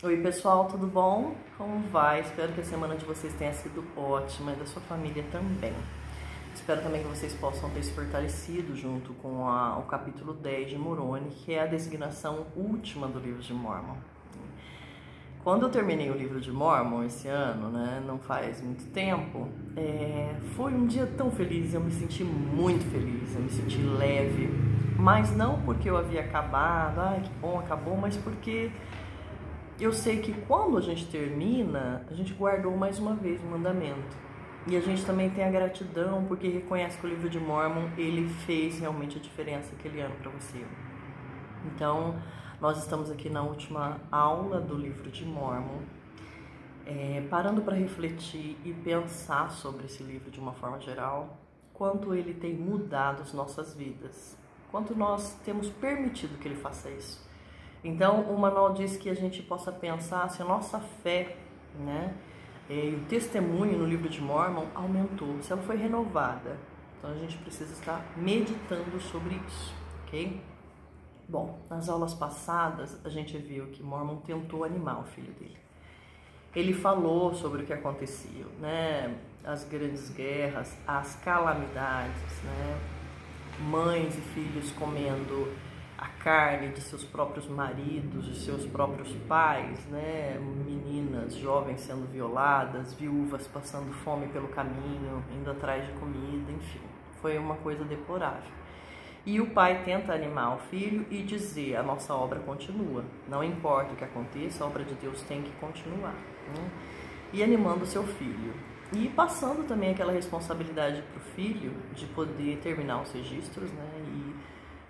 Oi pessoal, tudo bom? Como vai? Espero que a semana de vocês tenha sido ótima e da sua família também. Espero também que vocês possam ter se fortalecido junto com o capítulo 10 de Moroni, que é a designação última do livro de Mórmon. Quando eu terminei o livro de Mórmon esse ano, não faz muito tempo, foi um dia tão feliz, eu me senti muito feliz, eu me senti leve, mas não porque eu havia acabado, que bom, acabou, mas porque eu sei que quando a gente termina, a gente guardou mais uma vez o mandamento. E a gente também tem a gratidão porque reconhece que o livro de Mórmon, ele fez realmente a diferença aquele ano para você. Então, nós estamos aqui na última aula do livro de Mórmon, parando para refletir e pensar sobre esse livro de uma forma geral, quanto ele tem mudado as nossas vidas, quanto nós temos permitido que ele faça isso. Então, o manual diz que a gente possa pensar se a nossa fé, e o testemunho no livro de Mórmon aumentou, se ela foi renovada. Então, a gente precisa estar meditando sobre isso, ok? Bom, nas aulas passadas, a gente viu que Mórmon tentou animar o filho dele. Ele falou sobre o que acontecia, as grandes guerras, as calamidades, mães e filhos comendo a carne de seus próprios maridos, de seus próprios pais, meninas jovens sendo violadas, viúvas passando fome pelo caminho, indo atrás de comida, enfim, foi uma coisa deplorável. E o pai tenta animar o filho e dizer: a nossa obra continua, não importa o que aconteça, a obra de Deus tem que continuar, e animando o seu filho. E passando também aquela responsabilidade para o filho de poder terminar os registros, e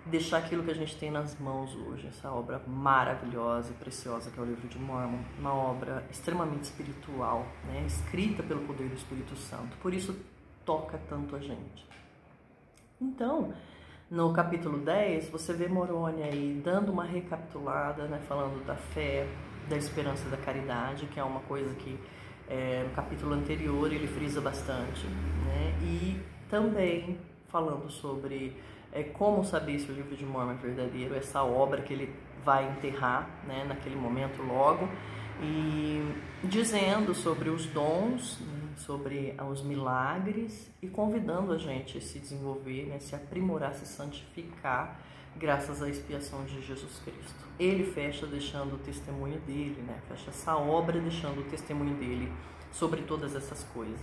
deixar aquilo que a gente tem nas mãos hoje, essa obra maravilhosa e preciosa que é o livro de Mórmon, uma obra extremamente espiritual, escrita pelo poder do Espírito Santo, por isso toca tanto a gente. Então, no capítulo 10, você vê Moroni aí dando uma recapitulada, falando da fé, da esperança e da caridade, que é uma coisa que no capítulo anterior ele frisa bastante, e também falando sobre como saber se o livro de Mórmon é verdadeiro, essa obra que ele vai enterrar, naquele momento logo, e dizendo sobre os dons, sobre os milagres e convidando a gente a se desenvolver, se aprimorar, se santificar, graças à expiação de Jesus Cristo. Ele fecha deixando o testemunho dele, fecha essa obra deixando o testemunho dele sobre todas essas coisas.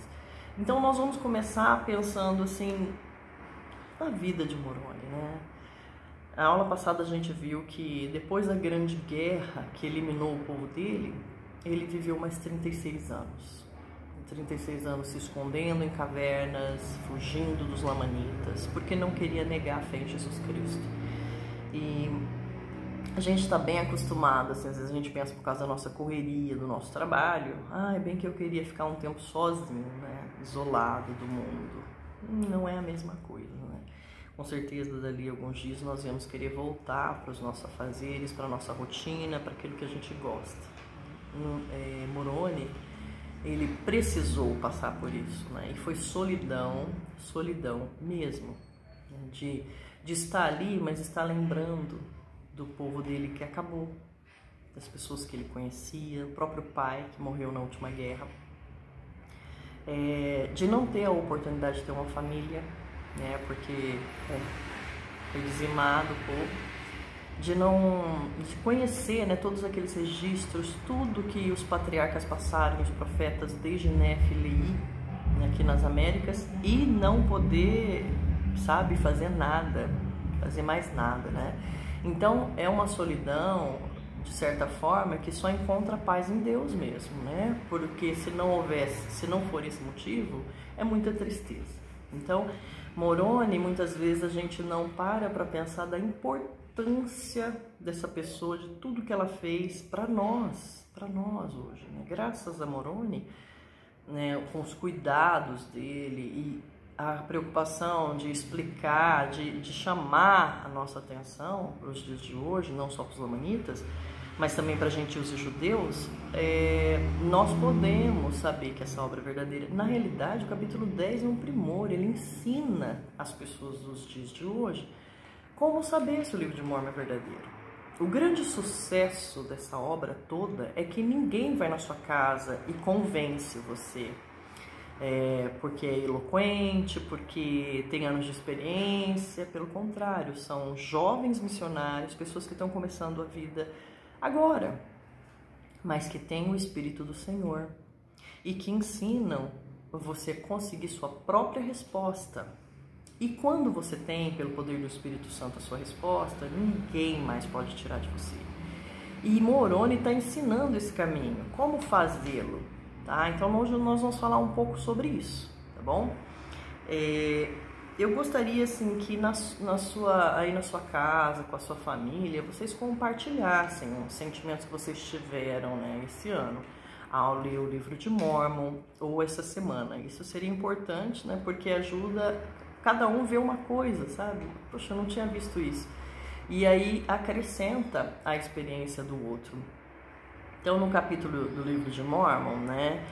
Então nós vamos começar pensando assim, a vida de Moroni, A aula passada a gente viu que depois da grande guerra que eliminou o povo dele, ele viveu mais 36 anos. 36 anos se escondendo em cavernas, fugindo dos lamanitas, porque não queria negar a fé em Jesus Cristo. E a gente está bem acostumado, assim, às vezes a gente pensa por causa da nossa correria, do nosso trabalho, é bem que eu queria ficar um tempo sozinho, isolado do mundo. Não é a mesma coisa, Com certeza, dali a alguns dias nós vamos querer voltar para os nossos afazeres, para a nossa rotina, para aquilo que a gente gosta. Moroni, ele precisou passar por isso, e foi solidão mesmo, de estar ali, mas estar lembrando do povo dele que acabou, das pessoas que ele conhecia, o próprio pai que morreu na última guerra, de não ter a oportunidade de ter uma família, porque foi dizimado o povo, de conhecer, todos aqueles registros, tudo que os patriarcas passaram, os profetas, desde Nefe e Leí, aqui nas Américas, e não poder, fazer nada, fazer mais nada, Então é uma solidão, de certa forma, que só encontra paz em Deus mesmo, Porque se não for esse motivo, é muita tristeza. Então, Moroni, muitas vezes a gente não para pensar da importância dessa pessoa, de tudo que ela fez para nós hoje, Graças a Moroni, com os cuidados dele e a preocupação de explicar, de chamar a nossa atenção para os dias de hoje, não só para os lamanitas, mas também para gentios e judeus, nós podemos saber que essa obra é verdadeira. Na realidade, o capítulo 10 é um primor, ele ensina as pessoas dos dias de hoje como saber se o livro de Mórmon é verdadeiro. O grande sucesso dessa obra toda é que ninguém vai na sua casa e convence você, porque é eloquente, porque tem anos de experiência. Pelo contrário, são jovens missionários, pessoas que estão começando a vida agora, mas que têm o Espírito do Senhor e que ensinam você a conseguir sua própria resposta. E quando você tem, pelo poder do Espírito Santo, a sua resposta, ninguém mais pode tirar de você. E Moroni está ensinando esse caminho, como fazê-lo, tá? Então hoje nós vamos falar um pouco sobre isso, tá bom? Eu gostaria assim que aí na sua casa, com a sua família, vocês compartilhassem os sentimentos que vocês tiveram, né, esse ano, ao ler o livro de Mórmon ou essa semana. Isso seria importante, né, porque ajuda cada um ver uma coisa, sabe? Poxa, eu não tinha visto isso. E aí acrescenta a experiência do outro. Então, no capítulo do livro de Mórmon, né,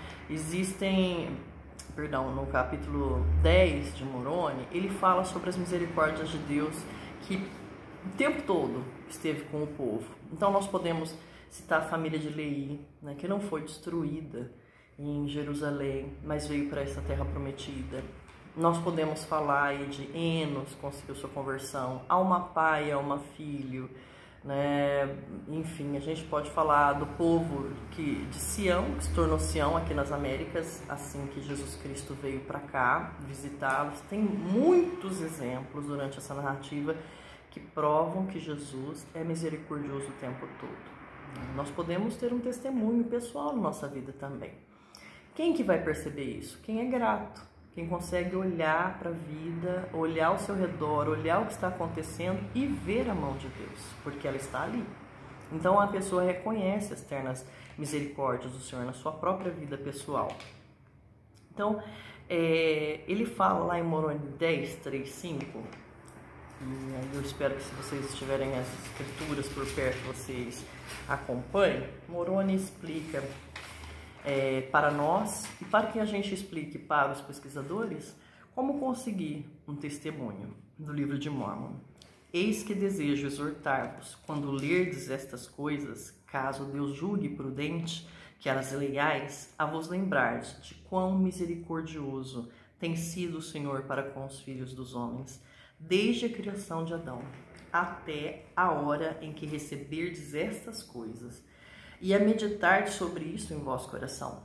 no capítulo 10 de Moroni, ele fala sobre as misericórdias de Deus que o tempo todo esteve com o povo. Então, nós podemos citar a família de Leí, né, que não foi destruída em Jerusalém, mas veio para essa terra prometida. Nós podemos falar aí de Enos, conseguiu sua conversão, Alma Pai, Alma Filho, né? Enfim, a gente pode falar do povo de Sião, que se tornou Sião aqui nas Américas, assim que Jesus Cristo veio para cá visitá-los. Tem muitos exemplos durante essa narrativa que provam que Jesus é misericordioso o tempo todo. Nós podemos ter um testemunho pessoal na nossa vida também. Quem que vai perceber isso? Quem é grato. Quem consegue olhar para a vida, olhar ao seu redor, olhar o que está acontecendo e ver a mão de Deus, porque ela está ali. Então a pessoa reconhece as ternas misericórdias do Senhor na sua própria vida pessoal. Então, ele fala lá em Moroni 10, 3, 5, e aí eu espero que se vocês tiverem as escrituras por perto, vocês acompanhem. Moroni explica para nós e para que a gente explique para os pesquisadores como conseguir um testemunho do livro de Mórmon. Eis que desejo exortar-vos, quando lerdes estas coisas, caso Deus julgue prudente que as leiais, a vos lembrardes de quão misericordioso tem sido o Senhor para com os filhos dos homens, desde a criação de Adão, até a hora em que receberdes estas coisas, e a meditar sobre isso em vosso coração.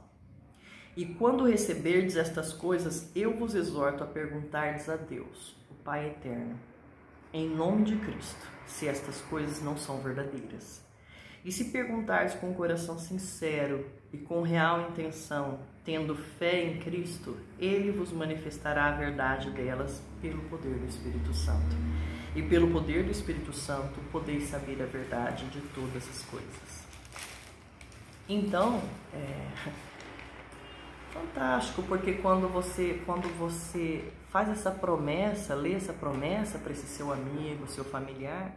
E quando receberdes estas coisas, eu vos exorto a perguntardes a Deus, o Pai eterno, em nome de Cristo, se estas coisas não são verdadeiras. E se perguntardes com o coração sincero e com real intenção, tendo fé em Cristo, Ele vos manifestará a verdade delas pelo poder do Espírito Santo. E pelo poder do Espírito Santo, podeis saber a verdade de todas as coisas. Então, fantástico, porque quando você faz essa promessa, lê essa promessa para esse seu amigo, seu familiar,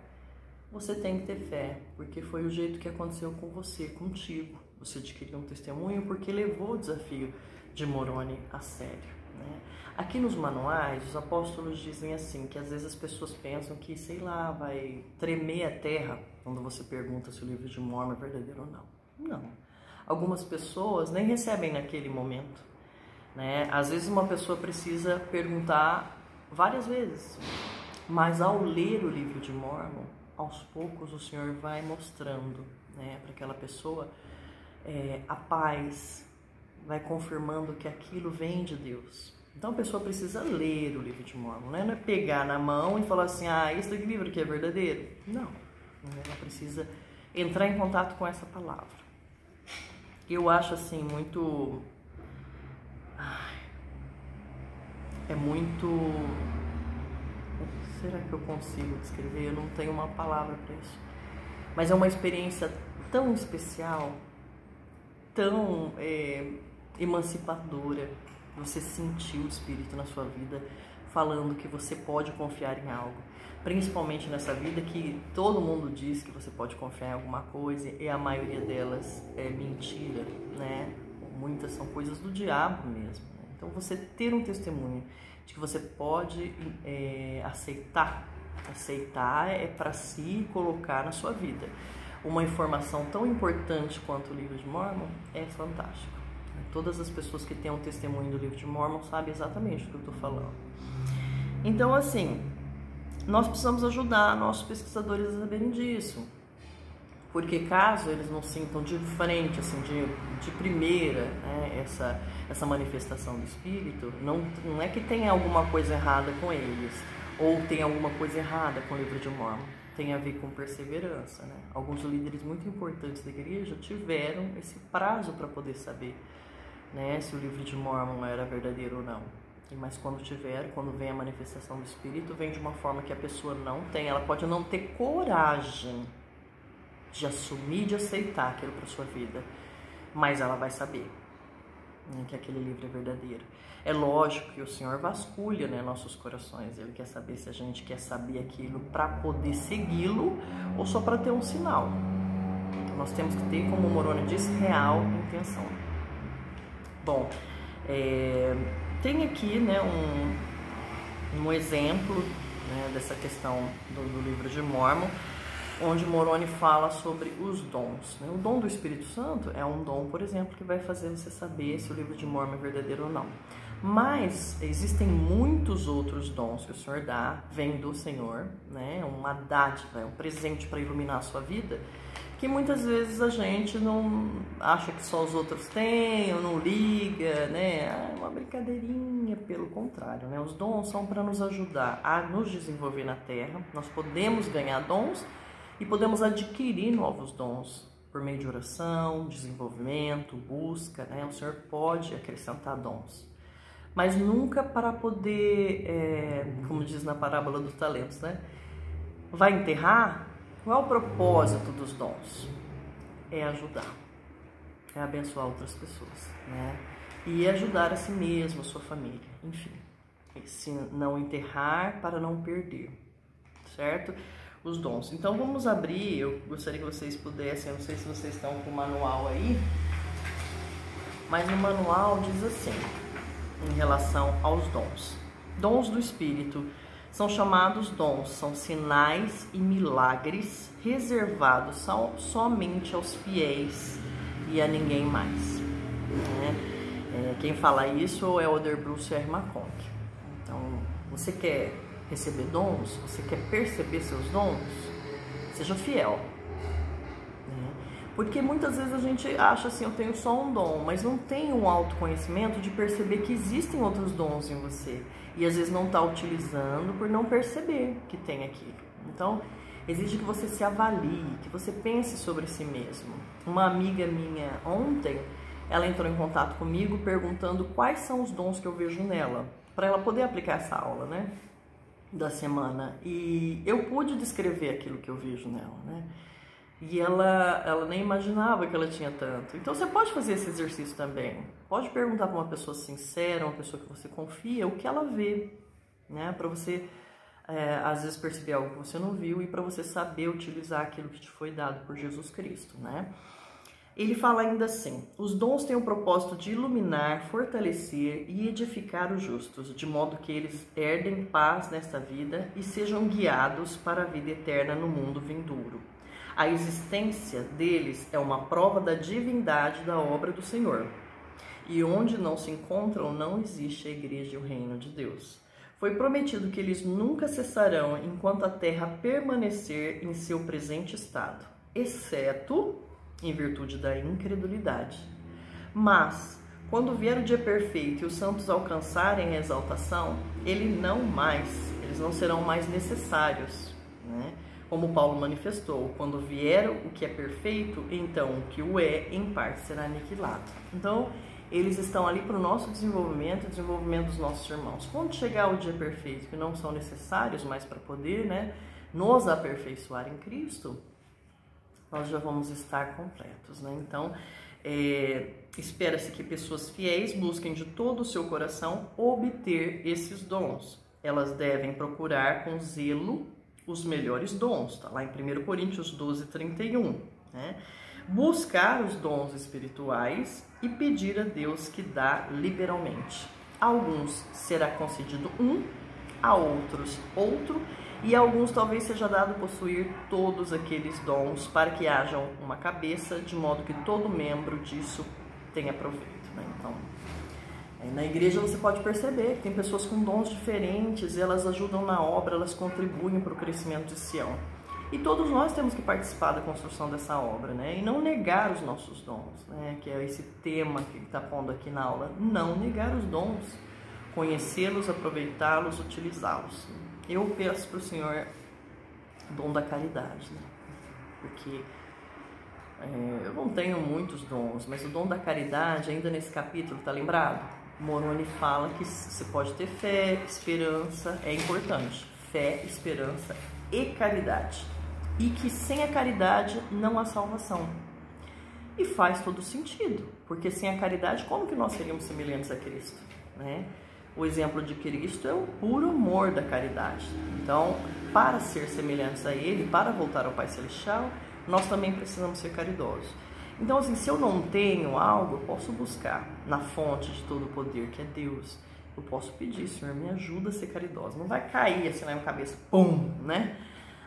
você tem que ter fé, porque foi o jeito que aconteceu com você, contigo. Você adquiriu um testemunho porque levou o desafio de Moroni a sério, né? Aqui nos manuais, os apóstolos dizem assim, que às vezes as pessoas pensam que, sei lá, vai tremer a terra quando você pergunta se o livro de Mórmon é verdadeiro ou não. Não. Algumas pessoas nem recebem naquele momento, né? Às vezes uma pessoa precisa perguntar várias vezes, mas ao ler o livro de Mórmon, aos poucos o Senhor vai mostrando, né, para aquela pessoa a paz, vai confirmando que aquilo vem de Deus. Então a pessoa precisa ler o livro de Mórmon, né? Não é pegar na mão e falar assim, esse livro aqui é verdadeiro. Não, ela precisa entrar em contato com essa palavra. Eu acho assim muito... Será que eu consigo descrever? Eu não tenho uma palavra para isso. Mas é uma experiência tão especial, tão emancipadora. Você sentiu o Espírito na sua vida falando que você pode confiar em algo. Principalmente nessa vida que todo mundo diz que você pode confiar em alguma coisa e a maioria delas é mentira, né? Muitas são coisas do diabo mesmo, né? Então você ter um testemunho de que você pode aceitar Aceitar é para si colocar na sua vida. Uma informação tão importante quanto o livro de Mórmon é fantástico. Todas as pessoas que têm um testemunho do livro de Mórmon sabem exatamente o que eu estou falando. Então, assim, nós precisamos ajudar nossos pesquisadores a saberem disso. Porque caso eles não sintam de frente, assim, de primeira, né, essa manifestação do espírito, não é que tenha alguma coisa errada com eles, ou tem alguma coisa errada com o livro de Mórmon. Tem a ver com perseverança, né? Alguns líderes muito importantes da igreja tiveram esse prazo para poder saber, né, se o livro de Mórmon era verdadeiro ou não. Mas quando vem a manifestação do espírito, vem de uma forma que a pessoa não tem. Ela pode não ter coragem de assumir, de aceitar aquilo para sua vida, mas ela vai saber, né, que aquele livro é verdadeiro. É lógico que o Senhor vasculha, né, nossos corações. Ele quer saber se a gente quer saber aquilo para poder segui-lo ou só para ter um sinal. Nós temos que ter, como o Moroni diz, real intenção. Bom, tem aqui, né, um exemplo, né, dessa questão do livro de Mórmon, onde Moroni fala sobre os dons, né? O dom do Espírito Santo é um dom, por exemplo, que vai fazer você saber se o livro de Mórmon é verdadeiro ou não. Mas existem muitos outros dons que o Senhor dá, vem do Senhor, né? Uma dádiva, um presente para iluminar a sua vida, que muitas vezes a gente não acha que só os outros têm, ou não liga, né? É uma brincadeirinha, pelo contrário, né? Os dons são para nos ajudar a nos desenvolver na Terra. Nós podemos ganhar dons e podemos adquirir novos dons por meio de oração, desenvolvimento, busca, né? O Senhor pode acrescentar dons, mas nunca para poder, como diz na parábola dos talentos, né? Vai enterrar? Qual é o propósito dos dons? É ajudar, é abençoar outras pessoas, né? E ajudar a si mesmo, a sua família, enfim. Se não enterrar para não perder, certo? Os dons. Então vamos abrir, eu gostaria que vocês pudessem, eu não sei se vocês estão com o manual aí, mas no manual diz assim, em relação aos dons. Dons do Espírito são chamados dons, são sinais e milagres reservados somente aos fiéis e a ninguém mais, né? Quem fala isso é o Elder Bruce R. McConk. Então, você quer receber dons, você quer perceber seus dons, seja fiel, né? Porque muitas vezes a gente acha assim, eu tenho só um dom, mas não tem um autoconhecimento de perceber que existem outros dons em você, e às vezes não está utilizando por não perceber que tem aquilo. Então, exige que você se avalie, que você pense sobre si mesmo. Uma amiga minha ontem, ela entrou em contato comigo perguntando quais são os dons que eu vejo nela, para ela poder aplicar essa aula, né, da semana. E eu pude descrever aquilo que eu vejo nela, né? E ela nem imaginava que ela tinha tanto. Então você pode fazer esse exercício também. Pode perguntar para uma pessoa sincera, uma pessoa que você confia, o que ela vê, né? Para você, às vezes, perceber algo que você não viu e para você saber utilizar aquilo que te foi dado por Jesus Cristo, né? Ele fala ainda assim: os dons têm o propósito de iluminar, fortalecer e edificar os justos, de modo que eles herdem paz nesta vida e sejam guiados para a vida eterna no mundo vindouro. A existência deles é uma prova da divindade da obra do Senhor. E onde não se encontram, não existe a igreja e o reino de Deus. Foi prometido que eles nunca cessarão enquanto a terra permanecer em seu presente estado, exceto em virtude da incredulidade. Mas, quando vier o dia perfeito e os santos alcançarem a exaltação, eles não serão mais necessários, né? Como Paulo manifestou, quando vier o que é perfeito, então o que o é, em parte, será aniquilado. Então, eles estão ali para o nosso desenvolvimento e desenvolvimento dos nossos irmãos. Quando chegar o dia perfeito, que não são necessários mais para poder, né, nos aperfeiçoar em Cristo, nós já vamos estar completos, né? Então, espera-se que pessoas fiéis busquem de todo o seu coração obter esses dons. Elas devem procurar com zelo os melhores dons, tá lá em 1 Coríntios 12:31, né? Buscar os dons espirituais e pedir a Deus que dá liberalmente. A alguns será concedido um, a outros outro, E a alguns talvez seja dado possuir todos aqueles dons para que haja uma cabeça, de modo que todo membro disso tenha proveito, né? Então, na igreja você pode perceber que tem pessoas com dons diferentes, elas ajudam na obra, elas contribuem para o crescimento de Sião. E todos nós temos que participar da construção dessa obra, né? E não negar os nossos dons, né? Que é esse tema que ele está pondo aqui na aula. Não negar os dons, conhecê-los, aproveitá-los, utilizá-los. Eu peço para o Senhor o dom da caridade, né? Porque eu não tenho muitos dons, mas o dom da caridade, ainda nesse capítulo, tá lembrado? Moroni fala que você pode ter fé, esperança, é importante. Fé, esperança e caridade. E que sem a caridade não há salvação. E faz todo sentido, porque sem a caridade, como que nós seríamos semelhantes a Cristo, né? O exemplo de Cristo é o puro amor da caridade. Então, para ser semelhantes a Ele, para voltar ao Pai Celestial, nós também precisamos ser caridosos. Então, assim, se eu não tenho algo, eu posso buscar na fonte de todo o poder, que é Deus. Eu posso pedir, Senhor, me ajuda a ser caridosa. Não vai cair assim na minha cabeça, pum, né?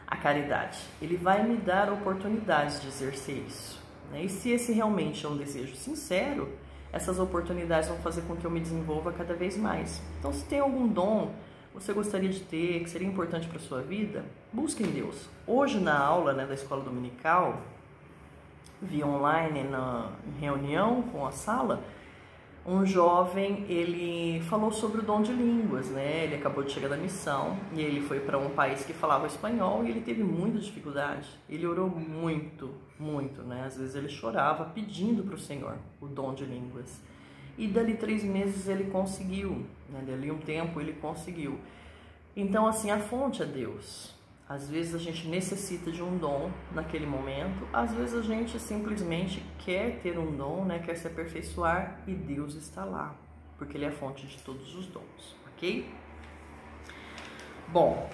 A caridade. Ele vai me dar oportunidades de exercer isso, né? E se esse realmente é um desejo sincero, essas oportunidades vão fazer com que eu me desenvolva cada vez mais. Então, se tem algum dom que você gostaria de ter, que seria importante para a sua vida, busque em Deus. Hoje, na aula, né, da escola dominical, via online, em reunião com a sala, um jovem, ele falou sobre o dom de línguas, né? Ele acabou de chegar da missão e ele foi para um país que falava espanhol e ele teve muita dificuldade. Ele orou muito, muito, né? Às vezes ele chorava pedindo para o Senhor o dom de línguas. E dali 3 meses ele conseguiu, né? Dali um tempo ele conseguiu. Então, assim, a fonte é Deus. Às vezes a gente necessita de um dom naquele momento, às vezes a gente simplesmente quer ter um dom, né, quer se aperfeiçoar e Deus está lá, porque Ele é a fonte de todos os dons, ok? Bom,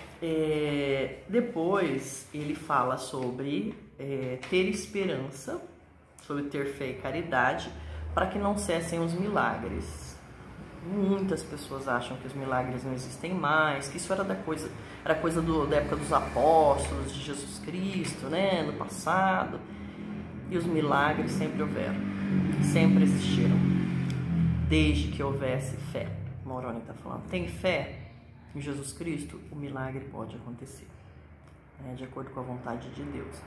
depois ele fala sobre ter esperança, sobre ter fé e caridade, para que não cessem os milagres. Muitas pessoas acham que os milagres não existem mais, que isso era coisa da época dos apóstolos, de Jesus Cristo, né, no passado. E os milagres sempre houveram, sempre existiram, desde que houvesse fé. Moroni está falando, tem fé em Jesus Cristo, o milagre pode acontecer, né, de acordo com a vontade de Deus.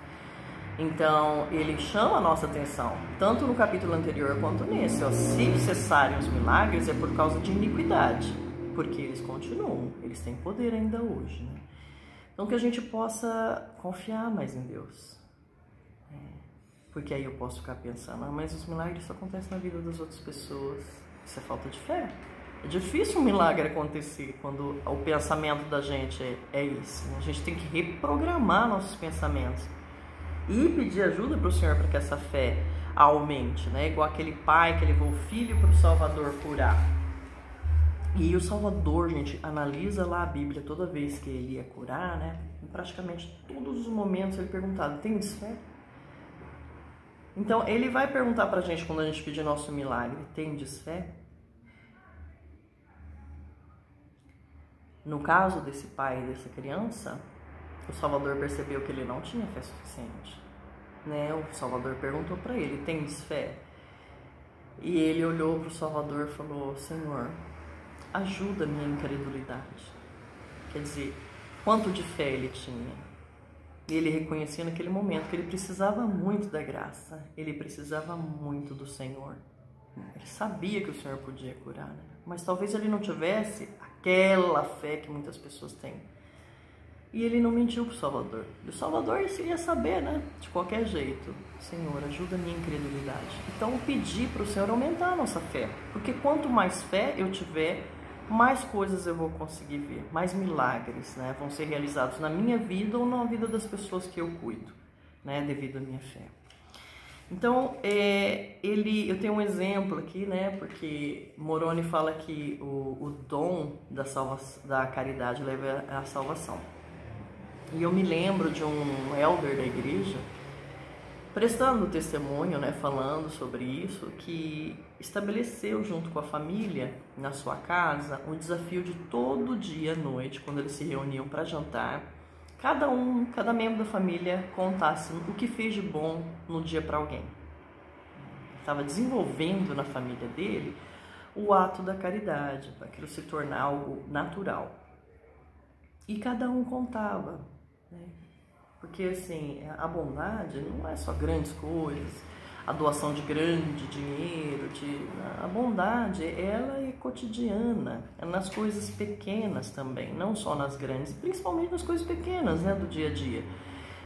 Então, ele chama a nossa atenção, tanto no capítulo anterior quanto nesse. Ó, se cessarem os milagres é por causa de iniquidade, porque eles continuam, eles têm poder ainda hoje, né? Então, que a gente possa confiar mais em Deus. Porque aí eu posso ficar pensando, mas os milagres só acontecem na vida das outras pessoas. Isso é falta de fé. É difícil um milagre acontecer quando o pensamento da gente é isso, né? A gente tem que reprogramar nossos pensamentos e pedir ajuda para o Senhor para que essa fé aumente, né? Igual aquele pai que levou o filho para o Salvador curar. E o Salvador, gente, analisa lá a Bíblia toda vez que ele ia curar, né? Em praticamente todos os momentos ele perguntava, tendes fé? Então, ele vai perguntar para a gente quando a gente pedir nosso milagre, tendes fé? No caso desse pai e dessa criança, o Salvador percebeu que ele não tinha fé suficiente, né? O Salvador perguntou para ele, tens fé? E ele olhou para o Salvador e falou, Senhor, ajuda a minha incredulidade. Quer dizer, quanto de fé ele tinha? E ele reconhecia naquele momento que ele precisava muito da graça, ele precisava muito do Senhor. Ele sabia que o Senhor podia curar, né? Mas talvez ele não tivesse aquela fé que muitas pessoas têm. E ele não mentiu para o Salvador. E o Salvador ia saber, né? De qualquer jeito. Senhor, ajuda a minha incredulidade. Então, pedir para o Senhor aumentar a nossa fé. Porque quanto mais fé eu tiver, mais coisas eu vou conseguir ver. Mais milagres, né? Vão ser realizados na minha vida ou na vida das pessoas que eu cuido, né? Devido à minha fé. Então, eu tenho um exemplo aqui, né? Porque Moroni fala que o dom da caridade leva à salvação. E eu me lembro de um elder da igreja prestando testemunho, né, falando sobre isso, que estabeleceu junto com a família, na sua casa, o desafio de todo dia à noite, quando eles se reuniam para jantar, cada membro da família contasse o que fez de bom no dia para alguém. Estava desenvolvendo na família dele o ato da caridade, para aquilo se tornar algo natural. E cada um contava, né? Porque assim, a bondade não é só grandes coisas, a doação de grande dinheiro, a bondade, ela é cotidiana, é nas coisas pequenas também, não só nas grandes, principalmente nas coisas pequenas, né, do dia a dia.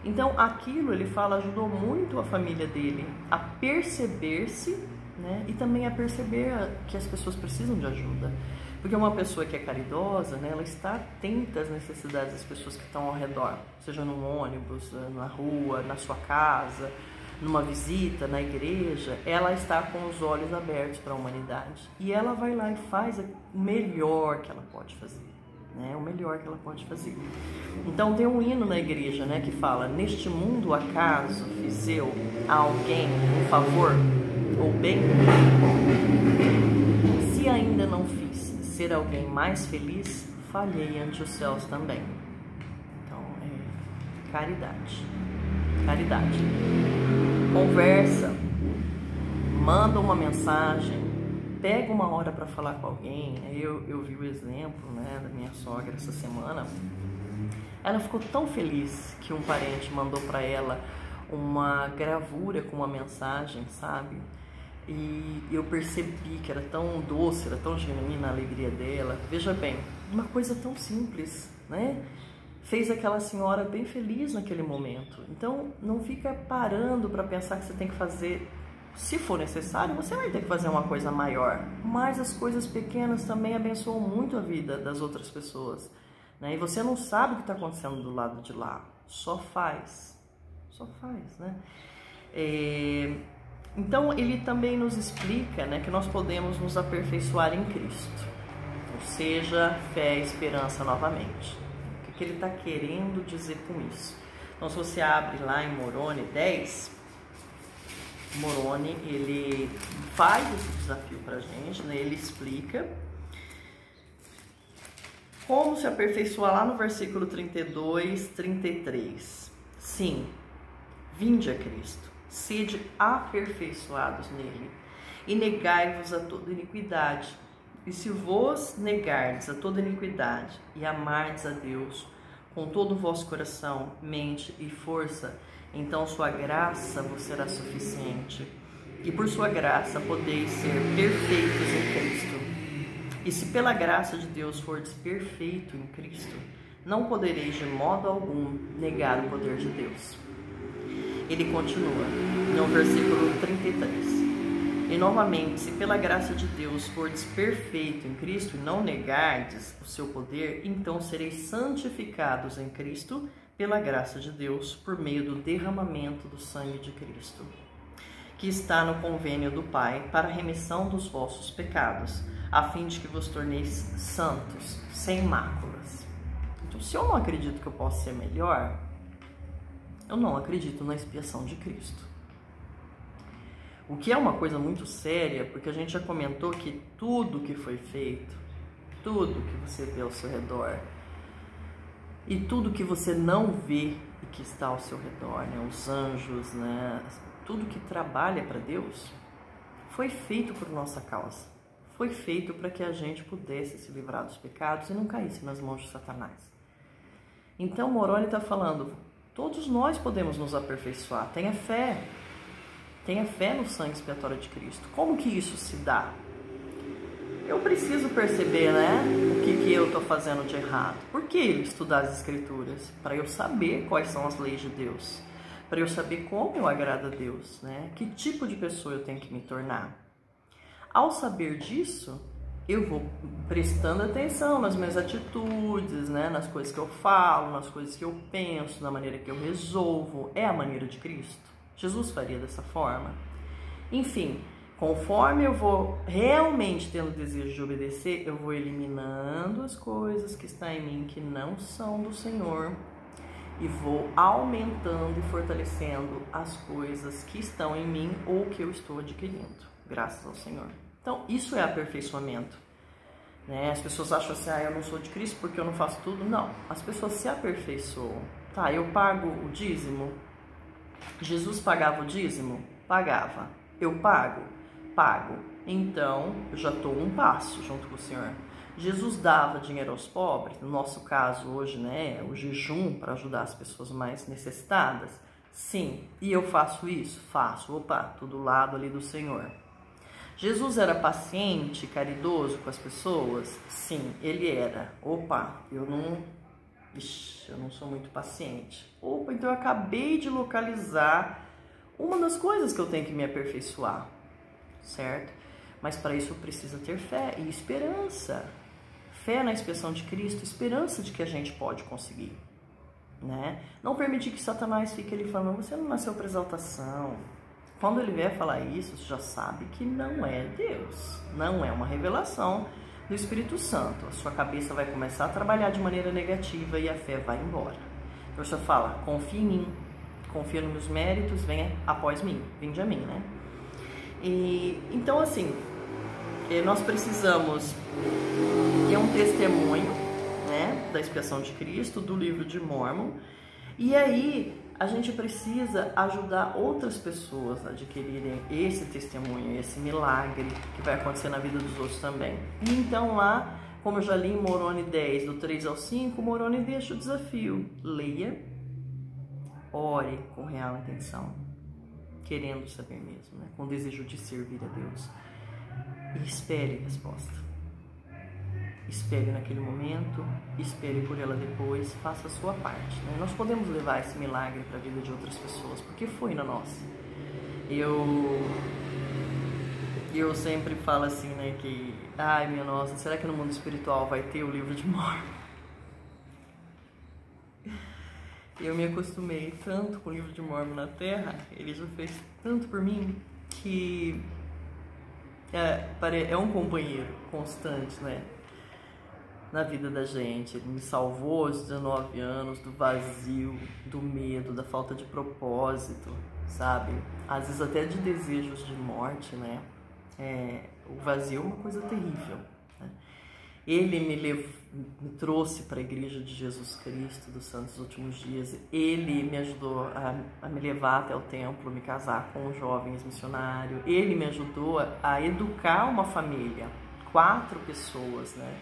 Então, aquilo, ele fala, ajudou muito a família dele a perceber-se, né, e também a perceber que as pessoas precisam de ajuda. Porque uma pessoa que é caridosa, né, ela está atenta às necessidades das pessoas que estão ao redor, seja num ônibus, na rua, na sua casa, numa visita, na igreja, ela está com os olhos abertos para a humanidade. E ela vai lá e faz o melhor que ela pode fazer, né? O melhor que ela pode fazer. Então tem um hino na igreja, né, que fala: neste mundo acaso fiz eu a alguém um favor ou bem? Se ainda não fiz ser alguém mais feliz, falhei ante os céus também. Então é caridade. Caridade. Conversa, manda uma mensagem, pega uma hora para falar com alguém. Eu vi o exemplo, né, da minha sogra essa semana. Ela ficou tão feliz que um parente mandou para ela uma gravura com uma mensagem, sabe? E eu percebi que era tão doce, era tão genuína a alegria dela. Veja bem, uma coisa tão simples, né? Fez aquela senhora bem feliz naquele momento. Então, não fica parando para pensar que você tem que fazer, se for necessário, você vai ter que fazer uma coisa maior. Mas as coisas pequenas também abençoam muito a vida das outras pessoas, né? E você não sabe o que está acontecendo do lado de lá. Só faz, né? Então, ele também nos explica, né, que nós podemos nos aperfeiçoar em Cristo. Ou seja, fé e esperança novamente. O que ele está querendo dizer com isso? Então, se você abre lá em Moroni 10, Moroni, ele faz esse desafio para a gente, né? Ele explica como se aperfeiçoar lá no versículo 32, 33. Sim, vinde a Cristo, sede aperfeiçoados nele, e negai-vos a toda iniquidade. E se vos negardes a toda iniquidade e amardes a Deus com todo o vosso coração, mente e força, então sua graça vos será suficiente. E por sua graça podeis ser perfeitos em Cristo. E se pela graça de Deus fordes perfeito em Cristo, não podereis de modo algum negar o poder de Deus. Ele continua no versículo 33. E novamente, se pela graça de Deus fordes perfeito em Cristo e não negardes o seu poder, então sereis santificados em Cristo pela graça de Deus, por meio do derramamento do sangue de Cristo, que está no convênio do Pai para a remissão dos vossos pecados, a fim de que vos torneis santos, sem máculas. Então, se eu não acredito que eu posso ser melhor, eu não acredito na expiação de Cristo. O que é uma coisa muito séria, porque a gente já comentou que tudo que foi feito, tudo que você vê ao seu redor, e tudo que você não vê e que está ao seu redor, né, os anjos, né, tudo que trabalha para Deus, foi feito por nossa causa. Foi feito para que a gente pudesse se livrar dos pecados e não caísse nas mãos de Satanás. Então, Moroni está falando, todos nós podemos nos aperfeiçoar, tenha fé. Tenha fé no sangue expiatório de Cristo. Como que isso se dá? Eu preciso perceber, né, o que eu estou fazendo de errado. Por que estudar as Escrituras? Para eu saber quais são as leis de Deus. Para eu saber como eu agrado a Deus, né? Que tipo de pessoa eu tenho que me tornar. Ao saber disso, eu vou prestando atenção nas minhas atitudes, né, nas coisas que eu falo, nas coisas que eu penso, na maneira que eu resolvo. É a maneira de Cristo? Jesus faria dessa forma? Enfim, conforme eu vou realmente tendo desejo de obedecer, eu vou eliminando as coisas que estão em mim que não são do Senhor e vou aumentando e fortalecendo as coisas que estão em mim ou que eu estou adquirindo, graças ao Senhor. Então, isso é aperfeiçoamento. Né? As pessoas acham assim, eu não sou de Cristo porque eu não faço tudo. Não, as pessoas se aperfeiçoam Tá, eu pago o dízimo? Jesus pagava o dízimo? Pagava. Eu pago? Pago. Então, eu já estou um passo junto com o Senhor. Jesus dava dinheiro aos pobres, no nosso caso hoje, né, o jejum para ajudar as pessoas mais necessitadas? Sim. E eu faço isso? Faço. Opa, tudo lado ali do Senhor. Jesus era paciente, caridoso com as pessoas? Sim, ele era. Opa, eu não sou muito paciente. Opa, então eu acabei de localizar uma das coisas que eu tenho que me aperfeiçoar, certo? Mas para isso precisa ter fé e esperança. Fé na expiação de Cristo, esperança de que a gente pode conseguir, né? Não permitir que Satanás fique ali falando, você não nasceu para exaltação. Quando ele vier falar isso, você já sabe que não é Deus, não é uma revelação do Espírito Santo. A sua cabeça vai começar a trabalhar de maneira negativa e a fé vai embora. Então você fala, confia em mim, confia nos meus méritos, venha após mim, vinde a mim, né? Então assim, nós precisamos ter um testemunho, né, da expiação de Cristo, do livro de Mórmon, e aí a gente precisa ajudar outras pessoas a adquirirem esse testemunho, esse milagre que vai acontecer na vida dos outros também. E então lá, como eu já li em Moroni 10, do 3 ao 5, Moroni deixa o desafio. Leia, ore com real intenção, querendo saber mesmo, né? Com desejo de servir a Deus. E espere a resposta. Espere naquele momento, espere por ela depois, faça a sua parte, né? Nós podemos levar esse milagre para a vida de outras pessoas, porque foi na nossa. Eu sempre falo assim, né, que, ai minha nossa, será que no mundo espiritual vai ter o livro de Mórmon? Eu me acostumei tanto com o livro de Mórmon na Terra, ele já fez tanto por mim, que é um companheiro constante, né, na vida da gente. Ele me salvou aos 19 anos do vazio, do medo, da falta de propósito, sabe? Às vezes até de desejos de morte, né? O vazio é uma coisa terrível, né? Ele me trouxe para a Igreja de Jesus Cristo dos Santos Últimos Dias. Ele me ajudou a me levar até o templo, me casar com um jovem missionário. Ele me ajudou a educar uma família, 4 pessoas, né?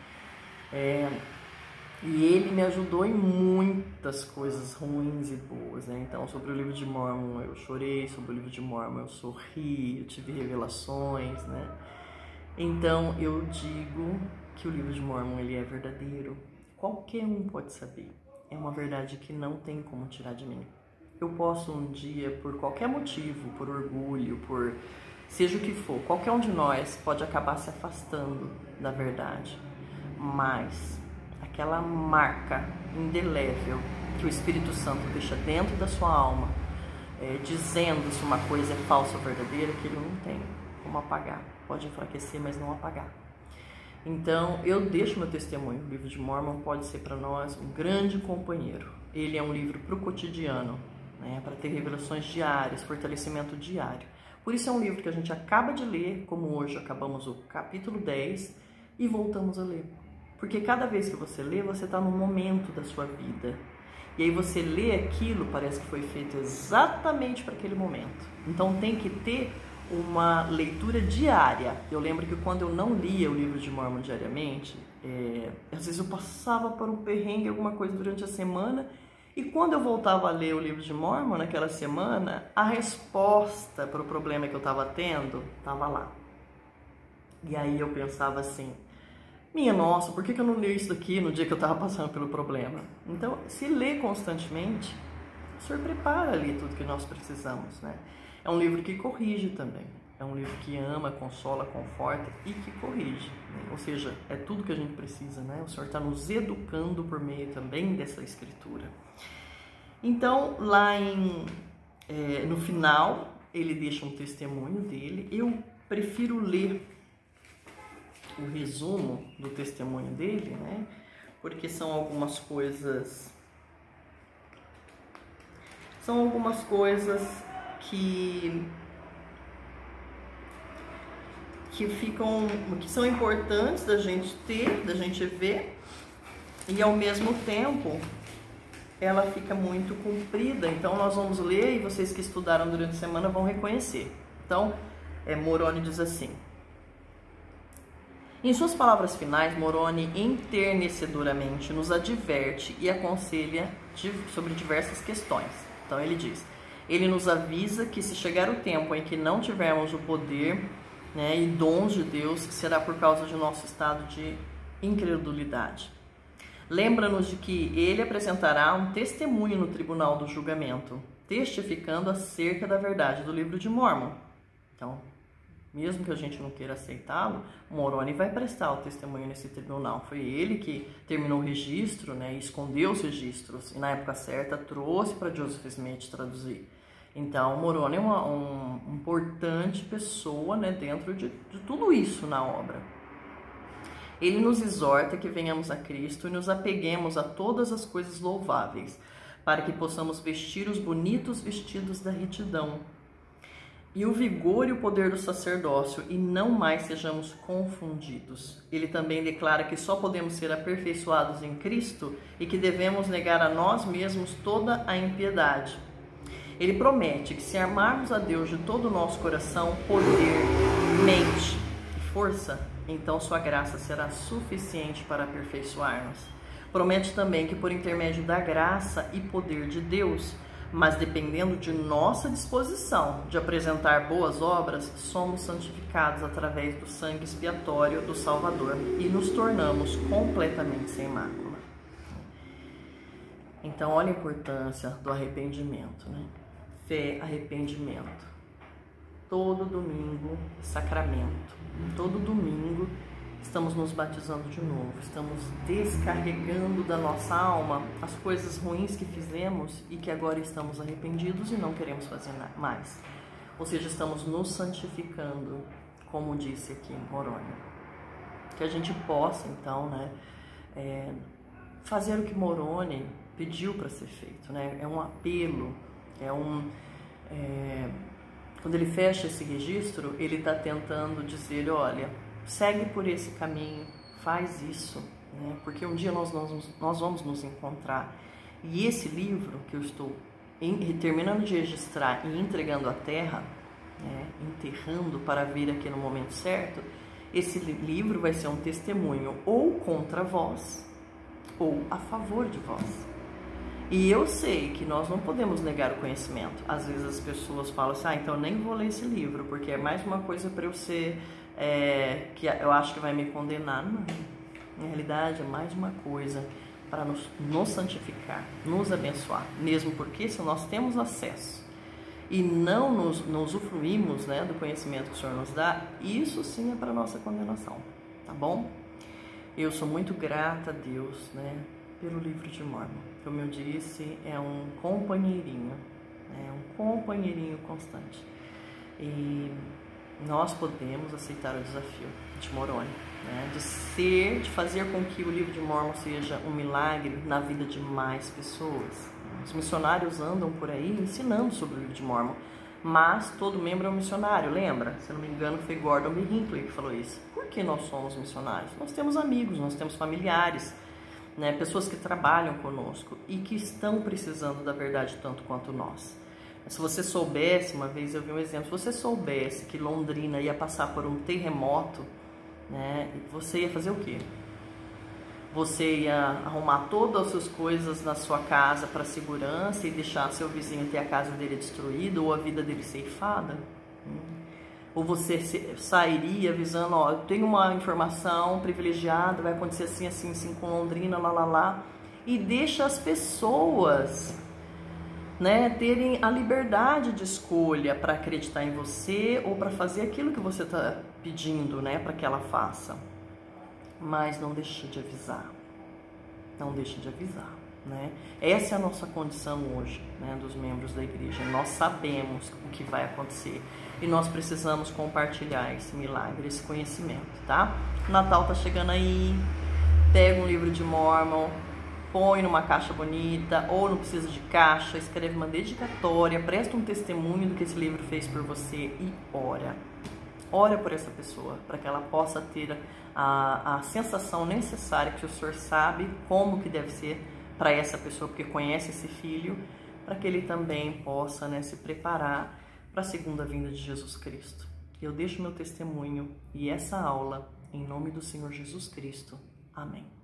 E ele me ajudou em muitas coisas ruins e boas, né? Então, sobre o livro de Mórmon eu chorei, sobre o livro de Mórmon eu sorri, eu tive revelações, né? Então, eu digo que o livro de Mórmon, ele é verdadeiro. Qualquer um pode saber. É uma verdade que não tem como tirar de mim. Eu posso um dia, por qualquer motivo, por orgulho, por seja o que for, qualquer um de nós pode acabar se afastando da verdade. Mas aquela marca indelével que o Espírito Santo deixa dentro da sua alma, dizendo se uma coisa é falsa ou verdadeira, que ele não tem como apagar. Pode enfraquecer, mas não apagar. Então, eu deixo meu testemunho. O livro de Mórmon pode ser para nós um grande companheiro. Ele é um livro para o cotidiano, né, para ter revelações diárias, fortalecimento diário. Por isso é um livro que a gente acaba de ler, como hoje acabamos o capítulo 10, e voltamos a ler. Porque cada vez que você lê, você está num momento da sua vida. E aí você lê aquilo, parece que foi feito exatamente para aquele momento. Então tem que ter uma leitura diária. Eu lembro que quando eu não lia o livro de Mórmon diariamente, às vezes eu passava por um perrengue, alguma coisa durante a semana, e quando eu voltava a ler o livro de Mórmon naquela semana, a resposta para o problema que eu estava tendo estava lá. E aí eu pensava assim, minha nossa, por que eu não li isso aqui no dia que eu estava passando pelo problema? Então, se lê constantemente, o Senhor prepara ali tudo que nós precisamos, né? É um livro que corrige também. É um livro que ama, consola, conforta e que corrige, né? Ou seja, é tudo que a gente precisa, né? O Senhor está nos educando por meio também dessa escritura. Então, lá no final, ele deixa um testemunho dele. Eu prefiro ler o resumo do testemunho dele, né? Porque são algumas coisas que são importantes da gente ter, da gente ver, e ao mesmo tempo ela fica muito comprida. Então nós vamos ler e vocês que estudaram durante a semana vão reconhecer. Então, Moroni diz assim: em suas palavras finais, Moroni enternecedoramente nos adverte e aconselha sobre diversas questões. Então ele diz, ele nos avisa que se chegar o tempo em que não tivermos o poder, né, e dons de Deus, será por causa de nosso estado de incredulidade. Lembra-nos de que ele apresentará um testemunho no tribunal do julgamento, testificando acerca da verdade do livro de Mórmon. Então, mesmo que a gente não queira aceitá-lo, Moroni vai prestar o testemunho nesse tribunal. Foi ele que terminou o registro, né, e escondeu os registros, e na época certa trouxe para Joseph Smith traduzir. Então, Moroni é uma importante pessoa, né, dentro de tudo isso na obra. Ele nos exorta que venhamos a Cristo e nos apeguemos a todas as coisas louváveis, para que possamos vestir os bonitos vestidos da retidão e o vigor e o poder do sacerdócio, e não mais sejamos confundidos. Ele também declara que só podemos ser aperfeiçoados em Cristo e que devemos negar a nós mesmos toda a impiedade. Ele promete que se amarmos a Deus de todo o nosso coração, poder, mente e força, então sua graça será suficiente para aperfeiçoar-nos. Promete também que por intermédio da graça e poder de Deus, mas dependendo de nossa disposição de apresentar boas obras, somos santificados através do sangue expiatório do Salvador e nos tornamos completamente sem mácula. Então, olha a importância do arrependimento, né? Fé, arrependimento. Todo domingo, sacramento. Todo domingo estamos nos batizando de novo, estamos descarregando da nossa alma as coisas ruins que fizemos e que agora estamos arrependidos e não queremos fazer mais. Ou seja, estamos nos santificando, como disse aqui em Moroni. Que a gente possa, então, né, fazer o que Moroni pediu para ser feito, né? É um apelo, quando ele fecha esse registro, ele está tentando dizer, olha, segue por esse caminho, faz isso, né? Porque um dia nós vamos nos encontrar. E esse livro que eu estou terminando de registrar e entregando à terra, né, enterrando para vir aqui no momento certo, esse livro vai ser um testemunho ou contra vós ou a favor de vós. E eu sei que nós não podemos negar o conhecimento. Às vezes as pessoas falam assim, então eu nem vou ler esse livro, porque é mais uma coisa para eu ser, que eu acho que vai me condenar. Não, na realidade é mais uma coisa para nos santificar, nos abençoar. Mesmo porque se nós temos acesso e não nos usufruímos, né, do conhecimento que o Senhor nos dá, isso sim é para nossa condenação, tá bom? Eu sou muito grata a Deus, né, pelo livro de Mórmon. Como eu disse, é um companheirinho constante. E nós podemos aceitar o desafio de Moroni, né, de fazer com que o livro de Mórmon seja um milagre na vida de mais pessoas. Os missionários andam por aí ensinando sobre o livro de Mórmon, mas todo membro é um missionário, lembra? Se eu não me engano, foi Gordon B. Hinckley que falou isso. Por que nós somos missionários? Nós temos amigos, nós temos familiares, né, pessoas que trabalham conosco e que estão precisando da verdade tanto quanto nós. Se você soubesse, uma vez eu vi um exemplo, se você soubesse que Londrina ia passar por um terremoto, né, você ia fazer o quê? Você ia arrumar todas as suas coisas na sua casa para segurança e deixar seu vizinho ter a casa dele destruída ou a vida dele ceifada? Ou você sairia avisando, ó, eu tenho uma informação privilegiada, vai acontecer assim, assim, assim com Londrina, lá, e deixa as pessoas, né, terem a liberdade de escolha para acreditar em você ou para fazer aquilo que você está pedindo, né, para que ela faça. Mas não deixe de avisar, né? Essa é a nossa condição hoje, né, dos membros da igreja. Nós sabemos o que vai acontecer e nós precisamos compartilhar esse milagre, esse conhecimento, tá? O Natal tá chegando aí, pega um livro de Mórmon, põe numa caixa bonita, ou não precisa de caixa, escreve uma dedicatória, presta um testemunho do que esse livro fez por você e ora. Ora por essa pessoa, para que ela possa ter a sensação necessária que o Senhor sabe como que deve ser para essa pessoa, porque conhece esse filho, para que ele também possa, né, se preparar para a segunda vinda de Jesus Cristo. Eu deixo meu testemunho e essa aula em nome do Senhor Jesus Cristo. Amém.